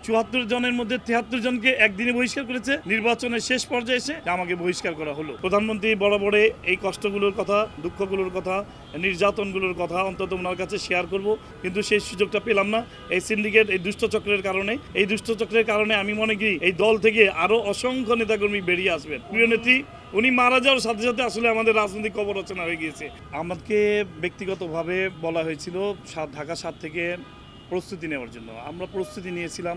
৭৪ জনের মধ্যে ৭৩ জনকে একদিনে বহিষ্কার করেছে। নির্বাচনের শেষ পর্যায়ে এসে আমাকে বহিষ্কার করা হলো। প্রধানমন্ত্রী বরাবরে এই কষ্টগুলোর কথা, দুঃখগুলোর কথা, নির্যাতনগুলোর কথা অন্তত ওনার কাছে শেয়ার করব, কিন্তু সেই সুযোগটা পেলাম না। এই সিন্ডিকেট, এই দুষ্টচক্রের কারণে, আমি মনে করি এই দল থেকে আরো অসংখ্য নেতাকর্মী বেরিয়ে আসবেন। প্রিয় নেত্রী উনি মারা যাওয়ার সাথে সাথে আসলে আমাদের রাজনৈতিক কবর রচনা হয়ে গিয়েছে। আমাকে ব্যক্তিগতভাবে বলা হয়েছিল ঢাকা ৭ থেকে প্রস্তুতি নেওয়ার জন্য। আমরা প্রস্তুতি নিয়েছিলাম।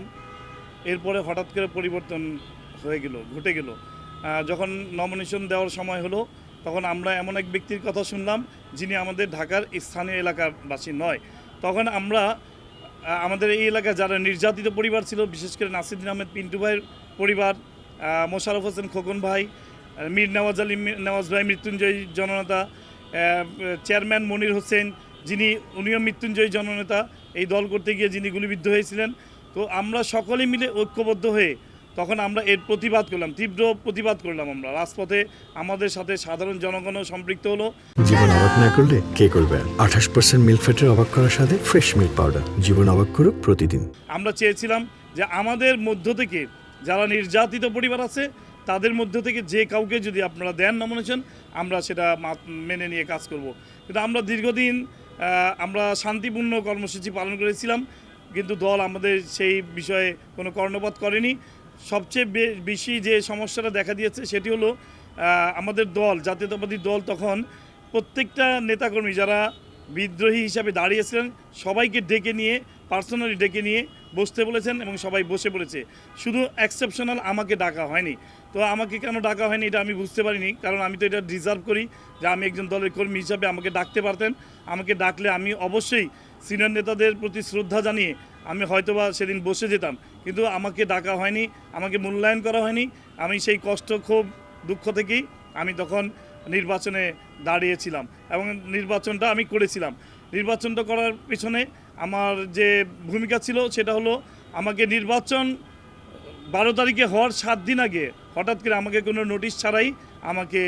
এরপরে হঠাৎ করে পরিবর্তন ঘটে গেল। যখন নমিনেশন দেওয়ার সময় হলো, তখন আমরা এমন এক ব্যক্তির কথা শুনলাম যিনি আমাদের ঢাকার স্থানীয় এলাকাবাসী নয়। তখন আমরা আমাদের এই এলাকায় যারা নির্যাতিত পরিবার ছিল, বিশেষ করে নাসিরুদ্দিন আহমেদ পিন্টু ভাইয়ের পরিবার, মোশাররফ হোসেন খোকন ভাই, মীর নওয়াজ ভাই মৃত্যুঞ্জয়ী জননেতা, চেয়ারম্যান মনির হোসেন উনিও মৃত্যুঞ্জয়ী জননেতা, এই দল করতে গিয়ে যিনি গুলিবিদ্ধ হয়েছিলেন। তো আমরা সকলে মিলে ঐক্যবদ্ধ হয়ে তখন আমরা এর প্রতিবাদ করলাম, তীব্র প্রতিবাদ করলাম। আমরা রাজপথে আমাদের সাথে সাধারণ জনগণও সম্পৃক্ত হলো। জীবন অবাক না করলে কে করবে? 28% মিল্ক ফ্যাটের অবাক করার সাথে ফ্রেশ মিল্ক পাউডার। জীবন অবাক করুক প্রতিদিন। আমরা চেয়েছিলাম যে আমাদের মধ্য থেকে যারা নির্যাতিত পরিবার আছে তাদের মধ্য থেকে যে কাউকে যদি আপনারা দেন নমিনেশন, আমরা সেটা মেনে নিয়ে কাজ করব। কিন্তু আমরা দীর্ঘদিন আমরা শান্তিপূর্ণ কর্মসূচি পালন করেছিলাম, কিন্তু দল আমাদের সেই বিষয়ে কোনো কর্ণপাত করেনি। সবচেয়ে বেশি যে সমস্যাটা দেখা দিয়েছে সেটি হলো আমাদের দল, জাতীয়তাবাদী দল, তখন প্রত্যেকটা নেতাকর্মী যারা বিদ্রোহী হিসাবে দাঁড়িয়েছিলেন সবাইকে পার্সোনালি ডেকে নিয়ে বসতে বলেছেন এবং সবাই বসে পড়েছে। শুধু এক্সেপশনাল আমাকে ডাকা হয়নি। তো আমাকে কেন ডাকা হয়নি এটা আমি বুঝতে পারিনি, কারণ আমি তো এটা ডিজার্ভ করি যে আমি একজন দলের কর্মী হিসাবে আমাকে ডাকতে পারতেন। আমাকে ডাকলে আমি অবশ্যই সিনিয়র নেতাদের প্রতি শ্রদ্ধা জানিয়ে আমি হয়তোবা সেদিন বসে যেতাম, কিন্তু আমাকে ডাকা হয়নি, আমাকে মূল্যায়ন করা হয়নি। আমি সেই কষ্ট, ক্ষোভ, দুঃখ থেকেই আমি তখন নির্বাচনে দাঁড়িয়েছিলাম এবং নির্বাচনটা আমি করেছিলাম। নির্বাচনটা করার পিছনে আমার যে ভূমিকা ছিল সেটা হলো, আমাকে নির্বাচন 12 তারিখে হওয়ার 7 দিন আগে হঠাৎ করে আমাকে কোনো নোটিশ ছাড়াই আমাকে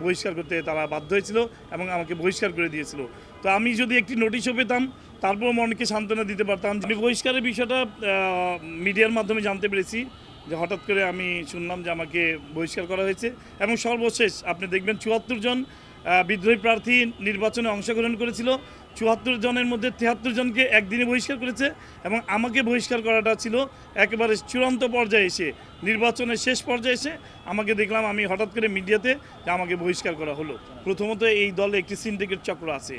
বহিষ্কার করতে তারা বাধ্য হয়েছিল এবং আমাকে বহিষ্কার করে দিয়েছিল। তো আমি যদি একটি নোটিশও পেতাম তারপর মনকে সান্ত্বনা দিতে পারতাম। আমি বহিষ্কারের বিষয়টা মিডিয়ার মাধ্যমে জানতে পেরেছি, যে হঠাৎ করে আমি শুনলাম যে আমাকে বহিষ্কার করা হয়েছে। এবং সর্বশেষ আপনি দেখবেন 74 জন বিদ্রোহী প্রার্থী নির্বাচনে অংশগ্রহণ করেছিল। 74 জনের মধ্যে 73 জনকে একদিনে বহিষ্কার করেছে এবং আমাকে বহিষ্কার করাটা ছিল একেবারে চূড়ান্ত পর্যায়ে এসে, নির্বাচনের শেষ পর্যায়ে এসে আমাকে দেখলাম আমি হঠাৎ করে মিডিয়াতে যে আমাকে বহিষ্কার করা হলো। প্রথমত এই দলে একটি সিন্ডিকেট চক্র আছে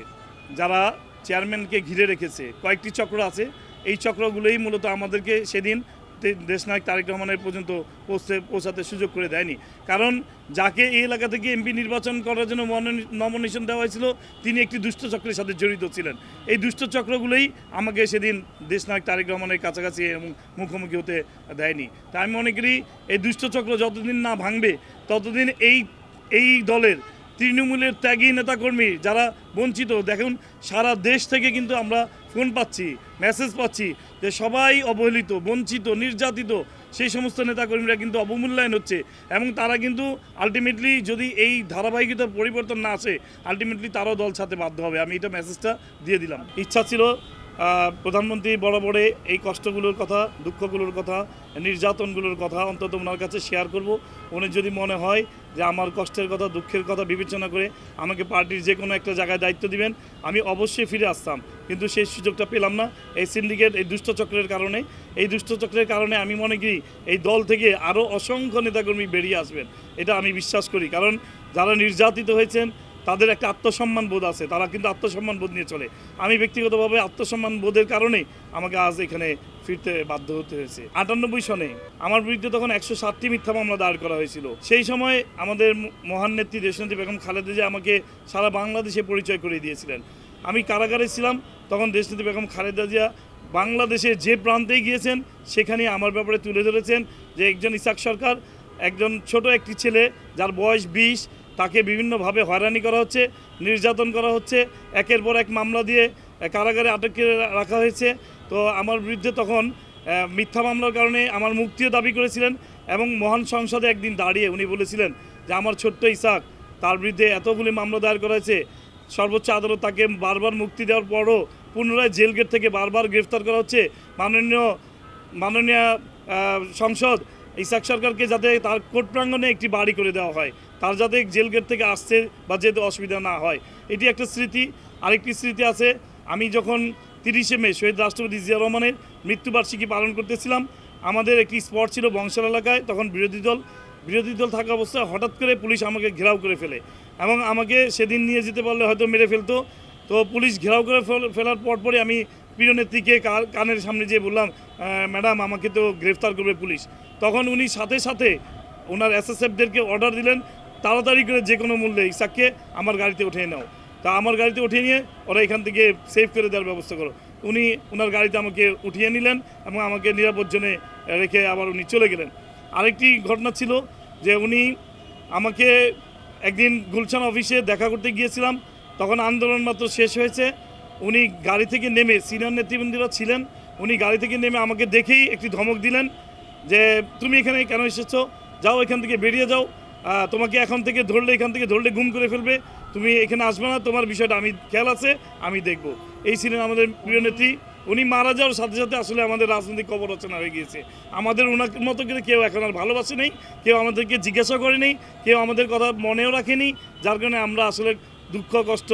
যারা চেয়ারম্যানকে ঘিরে রেখেছে। কয়েকটি চক্র আছে, এই চক্রগুলোই মূলত আমাদেরকে সেদিন দেশনায়ক তারেক রহমানের পর্যন্ত পৌঁছাতে সুযোগ করে দেয়নি। কারণ যাকে এই এলাকা থেকে এমপি নির্বাচন করার জন্য নমিনেশন দেওয়া হয়েছিল তিনি একটি দুষ্ট চক্রের সাথে জড়িত ছিলেন। এই দুষ্ট চক্রগুলোই আমাকে সেদিন দেশনায়ক তারেক রহমানের কাছাকাছি এবং মুখোমুখি হতে দেয়নি। তাই আমি মনে করি এই দুষ্ট চক্র যতদিন না ভাঙবে ততদিন এই দলের তৃণমূলের ত্যাগী নেতাকর্মী যারা বঞ্চিত, দেখুন সারা দেশ থেকে কিন্তু আমরা ফোন পাচ্ছি, মেসেজ পাচ্ছি যে সবাই অবহেলিত, বঞ্চিত, নির্যাতিত, সেই সমস্ত নেতাকর্মীরা কিন্তু অবমূল্যায়ন হচ্ছে এবং তারা কিন্তু আলটিমেটলি যদি এই ধারাবাহিকতা পরিবর্তন না আসে আলটিমেটলি তারাও দল ছাড়তে বাধ্য হবে। আমি এটা মেসেজটা দিয়ে দিলাম। ইচ্ছা ছিল প্রধানমন্ত্রী বরাবরে এই কষ্টগুলোর কথা, দুঃখগুলোর কথা, নির্যাতনগুলোর কথা অন্তত ওনার কাছে শেয়ার করব। উনি যদি মনে হয় যে আমার কষ্টের কথা, দুঃখের কথা বিবেচনা করে আমাকে পার্টির যে কোনো একটা জায়গায় দায়িত্ব দিবেন, আমি অবশ্যই ফিরে আসতাম, কিন্তু সেই সুযোগটা পেলাম না। এই সিন্ডিকেট, এই দুষ্টচক্রের কারণে আমি মনে করি এই দল থেকে আরও অসংখ্য নেতাকর্মী বেরিয়ে আসবেন, এটা আমি বিশ্বাস করি। কারণ যারা নির্যাতিত হয়েছেন তাদের একটা আত্মসম্মান বোধ আছে, তারা কিন্তু আত্মসম্মান বোধ নিয়ে চলে। আমি ব্যক্তিগতভাবে আত্মসম্মান বোধের কারণেই আমাকে আজ এখানে ফিরতে বাধ্য হতে হয়েছে। 98 সনে আমার বিরুদ্ধে তখন 107টি মিথ্যা মামলা দায়ের করা হয়েছিল। সেই সময় আমাদের মহান নেত্রী দেশনেত্রী বেগম খালেদা জিয়া আমাকে সারা বাংলাদেশে পরিচয় করিয়ে দিয়েছিলেন। আমি কারাগারে ছিলাম, তখন দেশনেত্রী বেগম খালেদা জিয়া বাংলাদেশের যে প্রান্তেই গিয়েছেন সেখানে আমার ব্যাপারে তুলে ধরেছেন যে একজন ইসাক সরকার, একজন ছোট একটি ছেলে যার বয়স 20, তাকে বিভিন্নভাবে হয়রানি করা হচ্ছে, নির্যাতন করা হচ্ছে, একের পর এক মামলা দিয়ে কারাগারে আটক করে রাখা হয়েছে। তো আমার বিরুদ্ধে তখন মিথ্যা মামলার কারণে আমার মুক্তিও দাবি করেছিলেন এবং মহান সংসদে একদিন দাঁড়িয়ে উনি বলেছিলেন যে আমার ছোট্ট ইসাক, তার বিরুদ্ধে এতগুলি মামলা দায়ের করা হয়েছে, সর্বোচ্চ আদালত তাকে বারবার মুক্তি দেওয়ার পরও পুনরায় জেল গেট থেকে বারবার গ্রেফতার করা হচ্ছে। মাননীয় মাননীয় সংসদ ইসাক সরকারকে যাতে তার কোর্ট প্রাঙ্গণে একটি বাড়ি করে দেওয়া হয়, তার যাতে জেল গেট থেকে আসতে বা যেতে অসুবিধা না হয়, এটি একটা স্মৃতি। আরেকটি স্মৃতি আছে, আমি যখন 30শে মে শহীদ রাষ্ট্রপতি জিয়া রহমানের মৃত্যুবার্ষিকী পালন করতেছিলাম, আমাদের একটি স্পট ছিল বংশাল এলাকায়, তখন বিরোধী দল থাকা অবস্থায় হঠাৎ করে পুলিশ আমাকে ঘেরাও করে ফেলে এবং আমাকে সেদিন নিয়ে যেতে পারলে হয়তো মেরে ফেলতো। তো পুলিশ ঘেরাও করে ফেলার পরপরই আমি প্রিয় নেত্রীকে কানের সামনে যেয়ে বললাম, ম্যাডাম আমাকে তো গ্রেফতার করবে পুলিশ। তখন উনি সাথে সাথে ওনার এসএসএফদেরকে অর্ডার দিলেন তাড়াতাড়ি করে যে কোনো মূল্যে ইসাককে আমার গাড়িতে উঠিয়ে নাও। তা আমার গাড়িতে উঠিয়ে নিয়ে ওরা এখান থেকে সেভ করে দেওয়ার ব্যবস্থা করো। উনি ওনার গাড়িতে আমাকে উঠিয়ে নিলেন এবং আমাকে নিরাপদ জোনে রেখে আবার উনি চলে গেলেন। আরেকটি ঘটনা ছিল যে উনি আমাকে একদিন গুলশান অফিসে দেখা করতে গিয়েছিলাম, তখন আন্দোলন মাত্র শেষ হয়েছে। উনি গাড়ি থেকে নেমে, সিনিয়র নেতৃবৃন্দরা ছিলেন, উনি গাড়ি থেকে নেমে আমাকে দেখেই একটি ধমক দিলেন যে তুমি এখানে কেন এসেছো, যাও এখান থেকে বেরিয়ে যাও, তোমাকে এখান থেকে ধরলে গুম করে ফেলবে, তুমি এখানে আসবে না, তোমার বিষয়টা আমি খেয়াল আছে, আমি দেখব। এই ছিলেন আমাদের প্রিয় নেত্রী। উনি মারা যাওয়ার সাথে সাথে আসলে আমাদের রাজনৈতিক কবর রচনা হয়ে গিয়েছে। আমাদের ওনার মতো করে কেউ এখন আর ভালোবাসে নেই, কেউ আমাদেরকে জিজ্ঞাসা করে নেই, কেউ আমাদের কথা মনেও রাখেনি, যার কারণে আমরা আসলে দুঃখ কষ্ট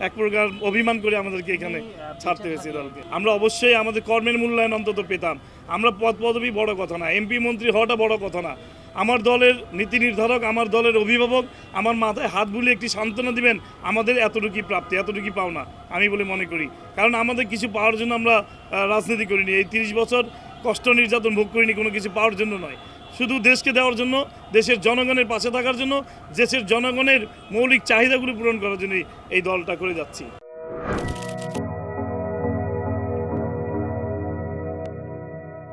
এক প্রকার অভিমান করে আমাদেরকে এখানে ছাড়তে হয়েছে দলকে। আমরা অবশ্যই আমাদের কর্মের মূল্যায়ন অন্তত পেতাম। আমরা পদ পদবি বড় কথা না, এমপি মন্ত্রী হওয়াটা বড় কথা না। আমার দলের নীতি নির্ধারক, আমার দলের অভিভাবক আমার মাথায় হাত বুলিয়ে একটি সান্ত্বনা দিবেন, আমাদের এতটুকুই প্রাপ্তি, এতটুকুই পাওনা আমি বলে মনে করি। কারণ আমাদের কিছু পাওয়ার জন্য আমরা রাজনীতি করিনি, এই 30 বছর কষ্ট নির্যাতন ভোগ করিনি কোনো কিছু পাওয়ার জন্য নয়, শুধু দেশকে দেওয়ার জন্য, দেশের জনগণের পাশে থাকার জন্য, দেশের জনগণের মৌলিক চাহিদাগুলো পূরণ করার জন্যই এই দলটা করে যাচ্ছি।